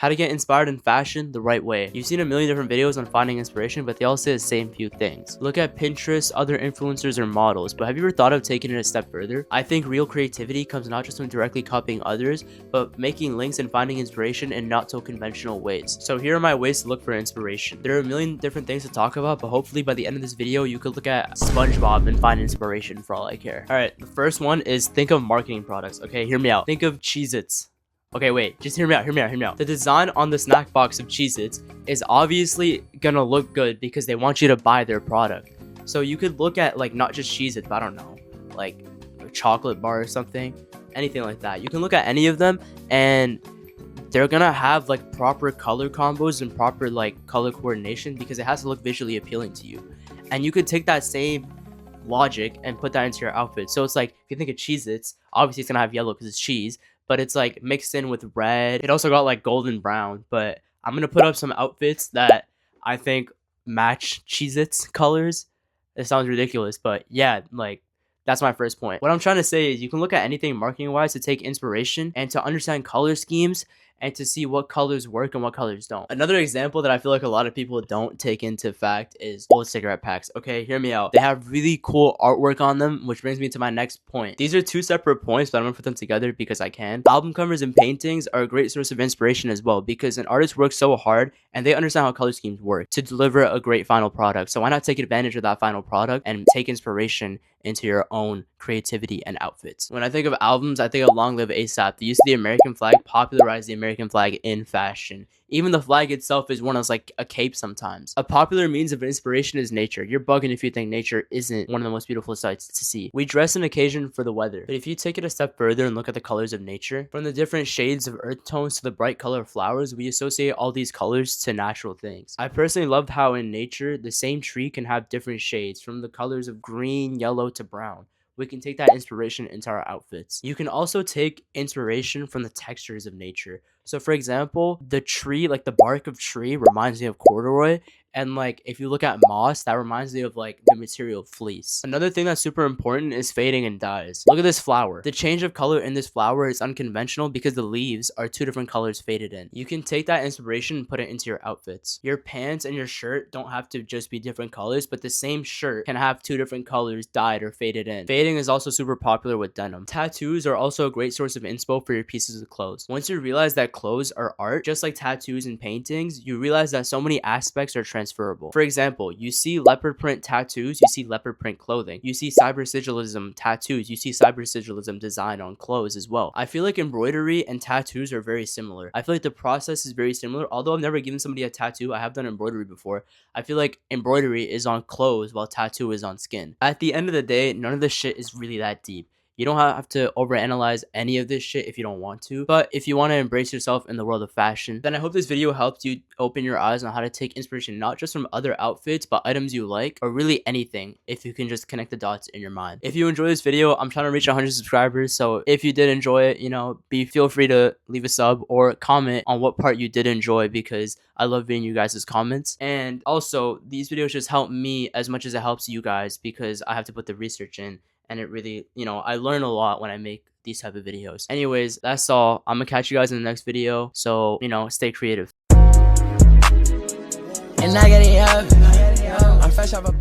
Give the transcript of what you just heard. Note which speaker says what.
Speaker 1: How to get inspired in fashion the right way. You've seen a million different videos on finding inspiration, but they all say the same few things. Look at Pinterest, other influencers, or models, but have you ever thought of taking it a step further? I think real creativity comes not just from directly copying others, but making links and finding inspiration in not so conventional ways. So here are my ways to look for inspiration. There are a million different things to talk about, but hopefully by the end of this video, you could look at SpongeBob and find inspiration for all I care. Alright, the first one is think of marketing products. Okay, hear me out. Think of Cheez-Its. Okay, wait, just hear me out. The design on the snack box of Cheez-Its is obviously gonna look good because they want you to buy their product. So you could look at, like, not just Cheez-Its, but I don't know, like a chocolate bar or something, anything like that. You can look at any of them and they're gonna have like proper color combos and proper like color coordination because it has to look visually appealing to you. And you could take that same logic and put that into your outfit. So it's like, if you think of Cheez-Its, obviously it's gonna have yellow because it's cheese, but it's like mixed in with red. It also got like golden brown, but I'm gonna put up some outfits that I think match Cheez-Its colors. It sounds ridiculous, but yeah, like that's my first point. What I'm trying to say is you can look at anything marketing wise to take inspiration and to understand color schemes and to see what colors work and what colors don't. Another example that I feel like a lot of people don't take into fact is old cigarette packs. Okay, hear me out. They have really cool artwork on them, which brings me to my next point. These are two separate points, but I'm gonna put them together because I can. Album covers and paintings are a great source of inspiration as well because an artist works so hard and they understand how color schemes work to deliver a great final product. So why not take advantage of that final product and take inspiration into your own creativity and outfits. When I think of albums, I think of Long Live ASAP. The use of the American flag popularized the American flag in fashion. Even the flag itself is worn as like a cape sometimes. A popular means of inspiration is nature. You're bugging if you think nature isn't one of the most beautiful sights to see. We dress an occasion for the weather, but if you take it a step further and look at the colors of nature, from the different shades of earth tones to the bright color of flowers, we associate all these colors to natural things. I personally loved how in nature, the same tree can have different shades from the colors of green, yellow to brown. We can take that inspiration into our outfits. You can also take inspiration from the textures of nature. So for example, the tree, like the bark of tree reminds me of corduroy. And like, if you look at moss, that reminds me of like the material fleece. Another thing that's super important is fading and dyes. Look at this flower. The change of color in this flower is unconventional because the leaves are two different colors faded in. You can take that inspiration and put it into your outfits. Your pants and your shirt don't have to just be different colors, but the same shirt can have two different colors dyed or faded in. Fading is also super popular with denim. Tattoos are also a great source of inspo for your pieces of clothes. Once you realize that clothes are art, just like tattoos and paintings, you realize that so many aspects are transferable. For example, you see leopard print tattoos, you see leopard print clothing. You see cyber sigillism tattoos, you see cyber sigillism design on clothes as well. I feel like embroidery and tattoos are very similar. I feel like the process is very similar. Although I've never given somebody a tattoo, I have done embroidery before. I feel like embroidery is on clothes while tattoo is on skin. At the end of the day, none of this shit is really that deep. You don't have to overanalyze any of this shit if you don't want to. But if you want to embrace yourself in the world of fashion, then I hope this video helped you open your eyes on how to take inspiration not just from other outfits, but items you like, or really anything, if you can just connect the dots in your mind. If you enjoy this video, I'm trying to reach 100 subscribers. So if you did enjoy it, you know, feel free to leave a sub or comment on what part you did enjoy because I love reading you guys' comments. And also, these videos just help me as much as it helps you guys because I have to put the research in. And it really, you know, I learn a lot when I make these type of videos. Anyways, that's all. I'm gonna catch you guys in the next video. So, you know, stay creative. And I get it up. I'm fresh off a